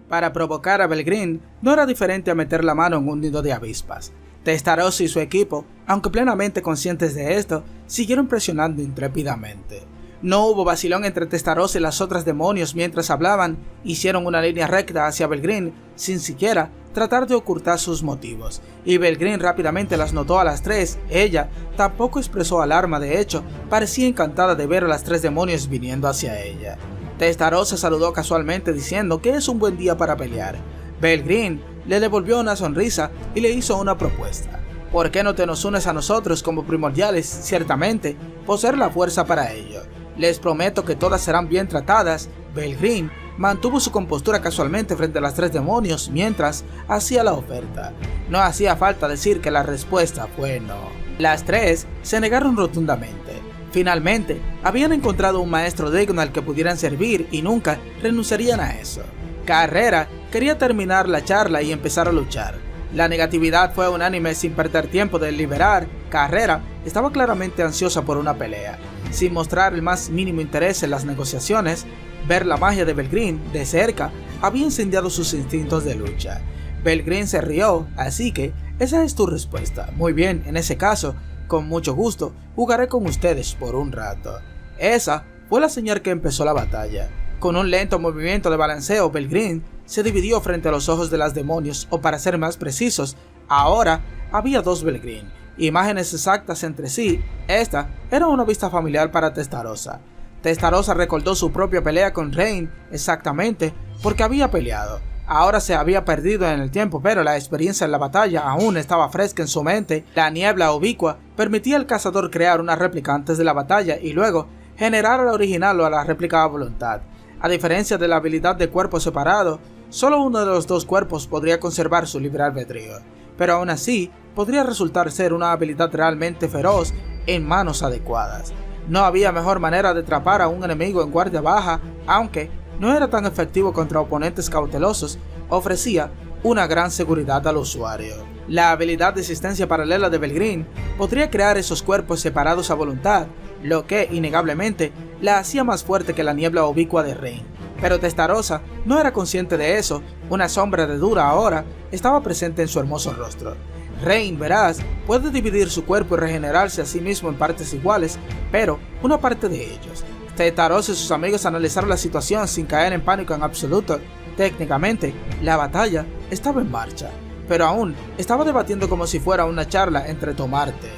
para provocar a Belgreen no era diferente a meter la mano en un nido de avispas. Testarossa y su equipo, aunque plenamente conscientes de esto, siguieron presionando intrépidamente. No hubo vacilón entre Testarossa y las otras demonios mientras hablaban, hicieron una línea recta hacia Belgreen sin siquiera tratar de ocultar sus motivos, y Belgreen rápidamente las notó a las tres. Ella tampoco expresó alarma, de hecho, parecía encantada de ver a las tres demonios viniendo hacia ella. Testarossa saludó casualmente diciendo que es un buen día para pelear. Belgreen le devolvió una sonrisa y le hizo una propuesta. ¿Por qué no te nos unes a nosotros como primordiales? Ciertamente, poseer la fuerza para ello. Les prometo que todas serán bien tratadas. Belgreen mantuvo su compostura casualmente frente a las tres demonios mientras hacía la oferta. No hacía falta decir que la respuesta fue no. Las tres se negaron rotundamente. Finalmente, habían encontrado un maestro digno al que pudieran servir y nunca renunciarían a eso. Carrera quería terminar la charla y empezar a luchar. La negatividad fue unánime sin perder tiempo de deliberar. Carrera estaba claramente ansiosa por una pelea. Sin mostrar el más mínimo interés en las negociaciones, ver la magia de Belgreen de cerca había incendiado sus instintos de lucha. Belgreen se rió, así que esa es tu respuesta. Muy bien, en ese caso, con mucho gusto, jugaré con ustedes por un rato. Esa fue la señal que empezó la batalla. Con un lento movimiento de balanceo, Belgreen se dividió frente a los ojos de las demonios, o para ser más precisos, ahora había dos Belgreen, imágenes exactas entre sí. Esta era una vista familiar para Testarossa. Testarossa recordó su propia pelea con Rain, exactamente porque había peleado. Ahora se había perdido en el tiempo, pero la experiencia en la batalla aún estaba fresca en su mente. La niebla ubicua permitía al cazador crear una réplica antes de la batalla y luego generar a la original o a la réplica a voluntad. A diferencia de la habilidad de cuerpo separado, solo uno de los dos cuerpos podría conservar su libre albedrío, pero aún así podría resultar ser una habilidad realmente feroz en manos adecuadas. No había mejor manera de atrapar a un enemigo en guardia baja, aunque no era tan efectivo contra oponentes cautelosos, ofrecía una gran seguridad al usuario. La habilidad de existencia paralela de Belgreen podría crear esos cuerpos separados a voluntad, lo que, innegablemente, la hacía más fuerte que la niebla ubicua de Rain. Pero Testarossa no era consciente de eso. Una sombra de Dura ahora estaba presente en su hermoso rostro. Rain, verás, puede dividir su cuerpo y regenerarse a sí mismo en partes iguales, pero una parte de ellos. Testarossa y sus amigos analizaron la situación sin caer en pánico en absoluto. Técnicamente, la batalla estaba en marcha, pero aún estaba debatiendo como si fuera una charla entre tomarte.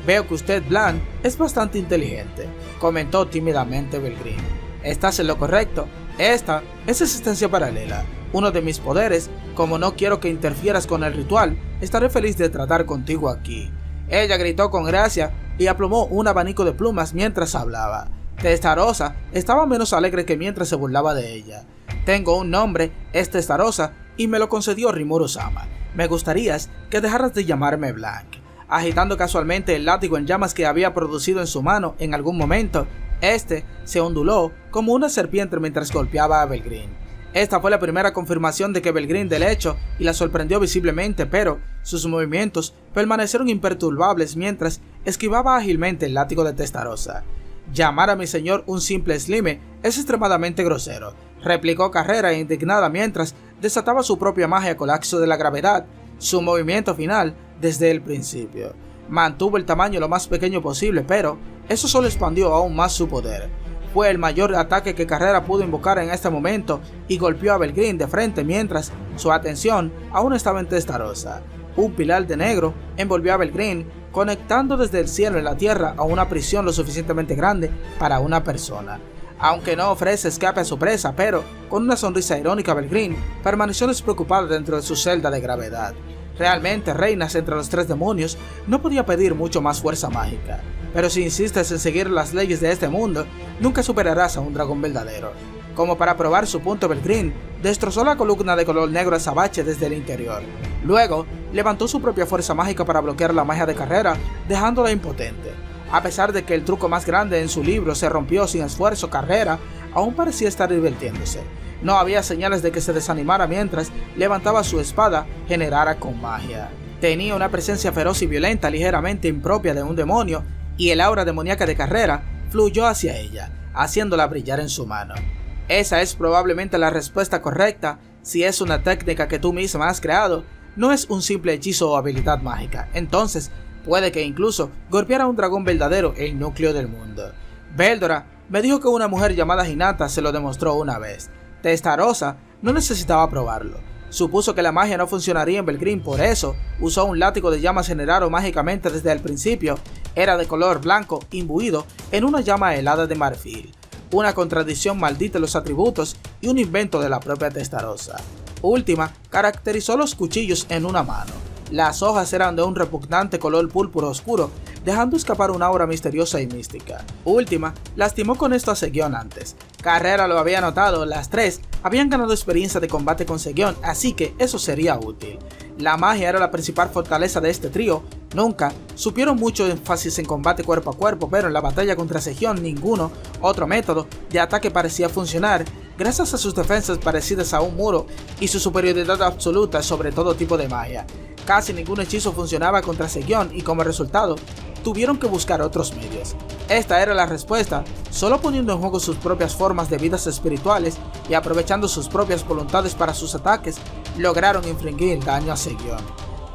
Veo que usted, Blanc, es bastante inteligente, comentó tímidamente Belgreen. Estás en lo correcto. Esta es existencia paralela, uno de mis poderes. Como no quiero que interfieras con el ritual, estaré feliz de tratar contigo aquí. Ella gritó con gracia y aplomó un abanico de plumas mientras hablaba. Testarossa estaba menos alegre que mientras se burlaba de ella. Tengo un nombre, es Testarossa, y me lo concedió Rimuru-sama. Me gustaría que dejaras de llamarme Blanc. Agitando casualmente el látigo en llamas que había producido en su mano en algún momento, este se onduló como una serpiente mientras golpeaba a Belgreen. Esta fue la primera confirmación de que Belgreen del hecho y la sorprendió visiblemente, pero sus movimientos permanecieron imperturbables mientras esquivaba ágilmente el látigo de Testarossa. Llamar a mi señor un simple slime es extremadamente grosero, replicó Carrera indignada mientras desataba su propia magia colapso de la gravedad. Su movimiento final, desde el principio, mantuvo el tamaño lo más pequeño posible, pero eso solo expandió aún más su poder. Fue el mayor ataque que Carrera pudo invocar en este momento y golpeó a Belgreen de frente mientras su atención aún estaba en Testarossa. Un pilar de negro envolvió a Belgreen, conectando desde el cielo y la tierra a una prisión lo suficientemente grande para una persona. Aunque no ofrece escape a su presa, pero con una sonrisa irónica, Belgreen permaneció despreocupado dentro de su celda de gravedad. Realmente, reinas entre los tres demonios, no podía pedir mucho más fuerza mágica. Pero si insistes en seguir las leyes de este mundo, nunca superarás a un dragón verdadero. Como para probar su punto, Belgreen destrozó la columna de color negro azabache desde el interior. Luego, levantó su propia fuerza mágica para bloquear la magia de Carrera, dejándola impotente. A pesar de que el truco más grande en su libro se rompió sin esfuerzo, Carrera aún parecía estar divirtiéndose. No había señales de que se desanimara mientras levantaba su espada, generada con magia. Tenía una presencia feroz y violenta ligeramente impropia de un demonio, y el aura demoníaca de Carrera fluyó hacia ella, haciéndola brillar en su mano. Esa es probablemente la respuesta correcta. Si es una técnica que tú misma has creado, no es un simple hechizo o habilidad mágica, entonces puede que incluso golpeara a un dragón verdadero el núcleo del mundo. Veldora me dijo que una mujer llamada Hinata se lo demostró una vez. Testarossa no necesitaba probarlo. Supuso que la magia no funcionaría en Belgreen, por eso usó un látigo de llamas generado mágicamente desde el principio. Era de color blanco, imbuido en una llama helada de marfil. Una contradicción maldita en los atributos y un invento de la propia Testarossa. Última caracterizó los cuchillos en una mano. Las hojas eran de un repugnante color púrpura oscuro, dejando escapar una aura misteriosa y mística. Última lastimó con esto a Segion antes. Carrera lo había notado, las tres habían ganado experiencia de combate con Segion, así que eso sería útil. La magia era la principal fortaleza de este trío. Nunca supieron mucho énfasis en combate cuerpo a cuerpo, pero en la batalla contra Segion ninguno otro método de ataque parecía funcionar, gracias a sus defensas parecidas a un muro y su superioridad absoluta sobre todo tipo de magia. Casi ningún hechizo funcionaba contra Segion y como resultado, tuvieron que buscar otros medios. Esta era la respuesta, solo poniendo en juego sus propias formas de vidas espirituales y aprovechando sus propias voluntades para sus ataques, lograron infligir daño a Segion.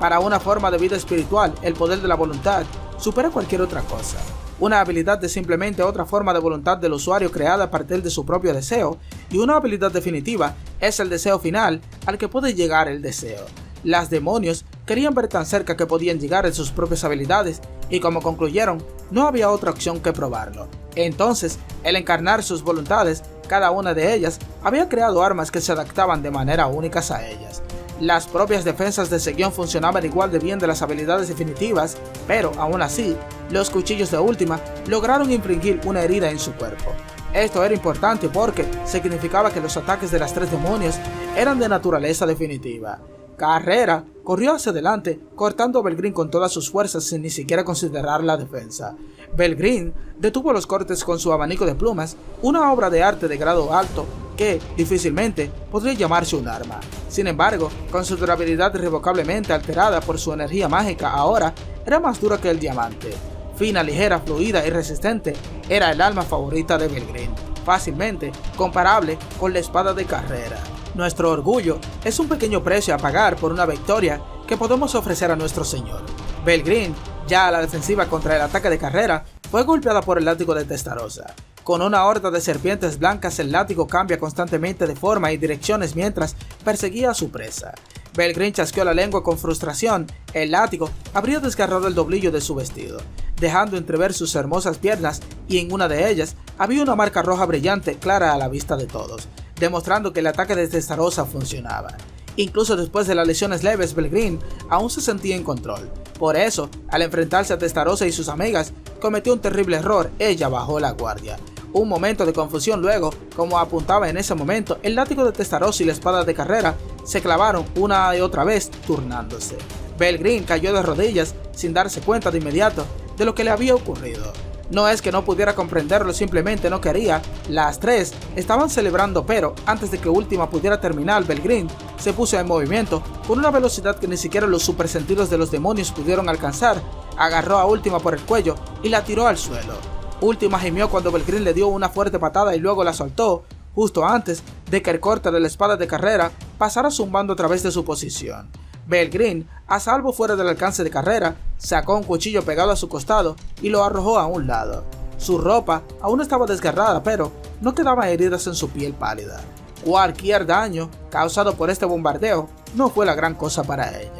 Para una forma de vida espiritual, el poder de la voluntad supera cualquier otra cosa. Una habilidad es simplemente otra forma de voluntad del usuario creada a partir de su propio deseo, y una habilidad definitiva es el deseo final al que puede llegar el deseo. Las demonios querían ver tan cerca que podían llegar en sus propias habilidades, y como concluyeron, no había otra opción que probarlo. Entonces, el encarnar sus voluntades, cada una de ellas, había creado armas que se adaptaban de manera únicas a ellas. Las propias defensas de Segion funcionaban igual de bien de las habilidades definitivas, pero aún así, los cuchillos de Última lograron infligir una herida en su cuerpo. Esto era importante porque significaba que los ataques de las tres demonios eran de naturaleza definitiva. Carrera corrió hacia adelante, cortando a Belgreen con todas sus fuerzas sin ni siquiera considerar la defensa. Belgreen detuvo los cortes con su abanico de plumas, una obra de arte de grado alto que difícilmente podría llamarse un arma. Sin embargo, con su durabilidad irrevocablemente alterada por su energía mágica, ahora era más dura que el diamante. Fina, ligera, fluida y resistente, era el arma favorita de Belgreen, fácilmente comparable con la espada de Carrera. Nuestro orgullo es un pequeño precio a pagar por una victoria que podemos ofrecer a nuestro señor. Belgreen, ya a la defensiva contra el ataque de Carrera, fue golpeada por el látigo de Testarossa. Con una horda de serpientes blancas, el látigo cambia constantemente de forma y direcciones mientras perseguía a su presa. Belgreen chasqueó la lengua con frustración. El látigo habría desgarrado el doblillo de su vestido, dejando entrever sus hermosas piernas, y en una de ellas había una marca roja brillante clara a la vista de todos, demostrando que el ataque de Testarossa funcionaba. Incluso después de las lesiones leves, Belgreen aún se sentía en control. Por eso, al enfrentarse a Testarossa y sus amigas, cometió un terrible error. Ella bajó la guardia. Un momento de confusión luego, como apuntaba en ese momento, el látigo de Testarossa y la espada de Carrera se clavaron una y otra vez, turnándose. Belgreen cayó de rodillas sin darse cuenta de inmediato de lo que le había ocurrido. No es que no pudiera comprenderlo, simplemente no quería. Las tres estaban celebrando, pero antes de que Última pudiera terminar, Belgreen se puso en movimiento con una velocidad que ni siquiera los supersentidos de los demonios pudieron alcanzar. Agarró a Última por el cuello y la tiró al suelo. Última gimió cuando Belgreen le dio una fuerte patada y luego la soltó, justo antes de que el corte de la espada de Carrera pasara zumbando a través de su posición. Belgreen, a salvo fuera del alcance de Carrera, sacó un cuchillo pegado a su costado y lo arrojó a un lado. Su ropa aún estaba desgarrada, pero no quedaban heridas en su piel pálida. Cualquier daño causado por este bombardeo no fue la gran cosa para ella.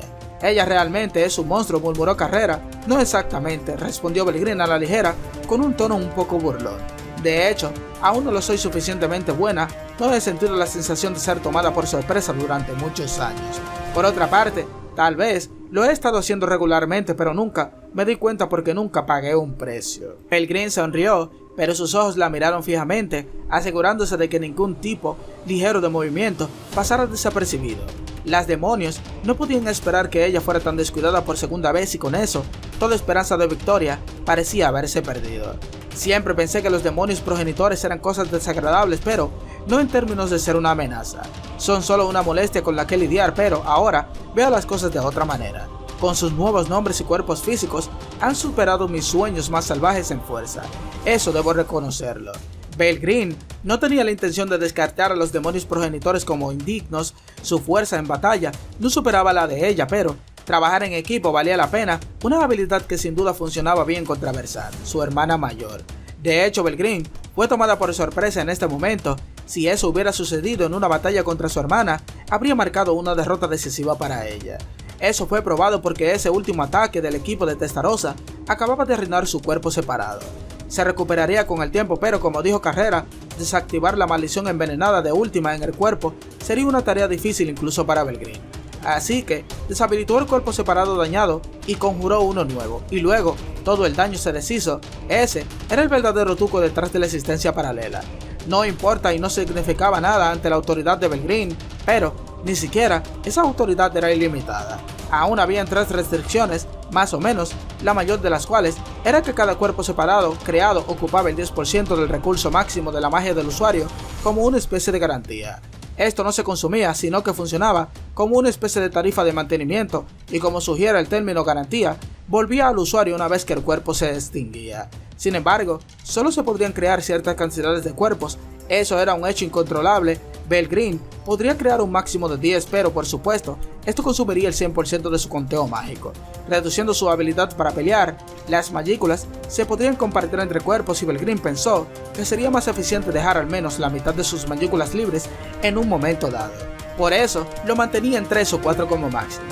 Ella realmente es un monstruo, murmuró Carrera. No exactamente, respondió Belgreen a la ligera, con un tono un poco burlón. De hecho, aún no lo soy suficientemente buena, no he sentido la sensación de ser tomada por sorpresa durante muchos años. Por otra parte, tal vez lo he estado haciendo regularmente, pero nunca me di cuenta porque nunca pagué un precio. Belgreen sonrió, pero sus ojos la miraron fijamente, asegurándose de que ningún tipo ligero de movimiento pasara desapercibido. Las demonios no podían esperar que ella fuera tan descuidada por segunda vez, y con eso, toda esperanza de victoria parecía haberse perdido. Siempre pensé que los demonios progenitores eran cosas desagradables, pero no en términos de ser una amenaza. Son solo una molestia con la que lidiar, pero ahora veo las cosas de otra manera. Con sus nuevos nombres y cuerpos físicos, han superado mis sueños más salvajes en fuerza. Eso debo reconocerlo. Belgreen no tenía la intención de descartar a los demonios progenitores como indignos, su fuerza en batalla no superaba la de ella, pero trabajar en equipo valía la pena, una habilidad que sin duda funcionaba bien contra Versar, su hermana mayor. De hecho, Belgreen fue tomada por sorpresa en este momento. Si eso hubiera sucedido en una batalla contra su hermana, habría marcado una derrota decisiva para ella. Eso fue probado porque ese último ataque del equipo de Testarossa acababa de arruinar su cuerpo separado. Se recuperaría con el tiempo, pero como dijo Carrera, desactivar la maldición envenenada de Última en el cuerpo sería una tarea difícil incluso para Belgreen. Así que deshabilitó el cuerpo separado dañado y conjuró uno nuevo, y luego todo el daño se deshizo. Ese era el verdadero truco detrás de la existencia paralela. No importa y no significaba nada ante la autoridad de Belgreen, pero ni siquiera esa autoridad era ilimitada. Aún habían 3 restricciones, más o menos, la mayor de las cuales era que cada cuerpo separado creado ocupaba el 10% del recurso máximo de la magia del usuario como una especie de garantía. Esto no se consumía, sino que funcionaba como una especie de tarifa de mantenimiento y, como sugiere el término garantía, volvía al usuario una vez que el cuerpo se extinguía. Sin embargo, solo se podrían crear ciertas cantidades de cuerpos. Eso era un hecho incontrolable. Belgreen podría crear un máximo de 10, pero por supuesto, esto consumiría el 100% de su conteo mágico, reduciendo su habilidad para pelear. Las magículas se podrían compartir entre cuerpos y Belgreen pensó que sería más eficiente dejar al menos la mitad de sus magículas libres en un momento dado. Por eso, lo mantenía en 3 o 4 como máximo.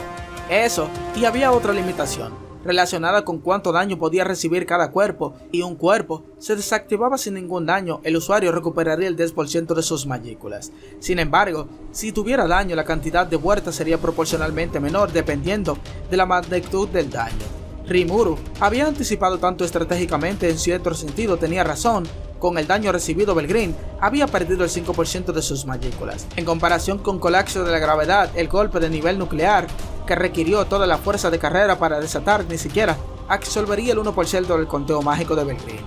Eso, y había otra limitación relacionada con cuánto daño podía recibir cada cuerpo, y un cuerpo se desactivaba sin ningún daño, el usuario recuperaría el 10% de sus magículas. Sin embargo, si tuviera daño, la cantidad de vueltas sería proporcionalmente menor dependiendo de la magnitud del daño. Rimuru había anticipado tanto estratégicamente, en cierto sentido tenía razón. Con el daño recibido, Belgreen había perdido el 5% de sus magículas. En comparación con Colapso de la Gravedad, el golpe de nivel nuclear, que requirió toda la fuerza de Carrera para desatar, ni siquiera absolvería el 1% del conteo mágico de Belgreen.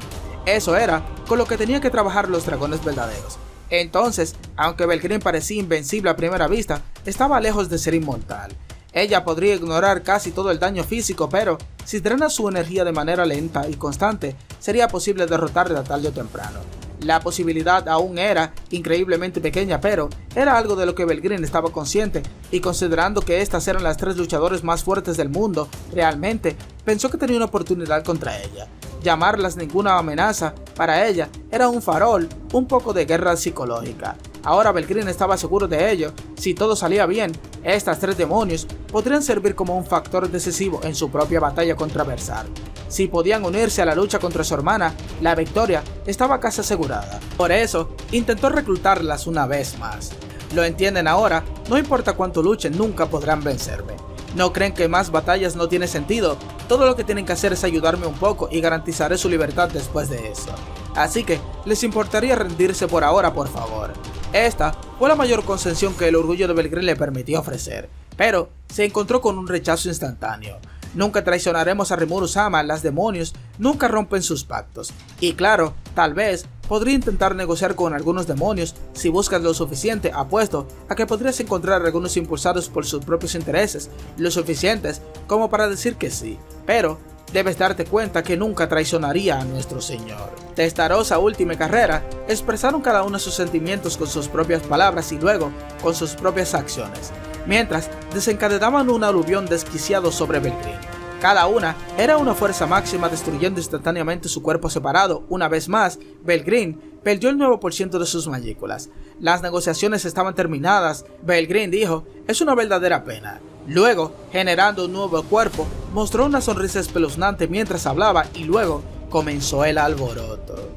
Eso era con lo que tenía que trabajar los dragones verdaderos. Entonces, aunque Belgreen parecía invencible a primera vista, estaba lejos de ser inmortal. Ella podría ignorar casi todo el daño físico, pero si drena su energía de manera lenta y constante, sería posible derrotarla tarde o temprano. La posibilidad aún era increíblemente pequeña, pero era algo de lo que Belgreen estaba consciente, y considerando que estas eran las 3 luchadores más fuertes del mundo, realmente pensó que tenía una oportunidad contra ella. Llamarlas ninguna amenaza para ella era un farol, un poco de guerra psicológica. Ahora Belgreen estaba seguro de ello. Si todo salía bien, estas 3 demonios podrían servir como un factor decisivo en su propia batalla contra Versar. Si podían unirse a la lucha contra su hermana, la victoria estaba casi asegurada. Por eso, intentó reclutarlas una vez más. Lo entienden ahora, no importa cuánto luchen, nunca podrán vencerme. ¿No creen que más batallas no tiene sentido? Todo lo que tienen que hacer es ayudarme un poco y garantizaré su libertad después de eso. Así que, ¿les importaría rendirse por ahora, por favor? Esta fue la mayor concesión que el orgullo de Belgreen le permitió ofrecer, pero se encontró con un rechazo instantáneo. Nunca traicionaremos a Rimuru-sama, las demonios nunca rompen sus pactos. Y claro, tal vez podría intentar negociar con algunos demonios si buscas lo suficiente. Apuesto a que podrías encontrar algunos impulsados por sus propios intereses, lo suficientes como para decir que sí, pero debes darte cuenta que nunca traicionaría a nuestro señor. Testarossa, Última y Carrera expresaron cada uno sus sentimientos con sus propias palabras y luego con sus propias acciones, mientras desencadenaban un aluvión desquiciado sobre Belgreen. Cada una era una fuerza máxima, destruyendo instantáneamente su cuerpo separado. Una vez más, Belgreen perdió el 9% de sus magículas. Las negociaciones estaban terminadas. Belgreen dijo: "Es una verdadera pena". Luego, generando un nuevo cuerpo, mostró una sonrisa espeluznante mientras hablaba y luego comenzó el alboroto.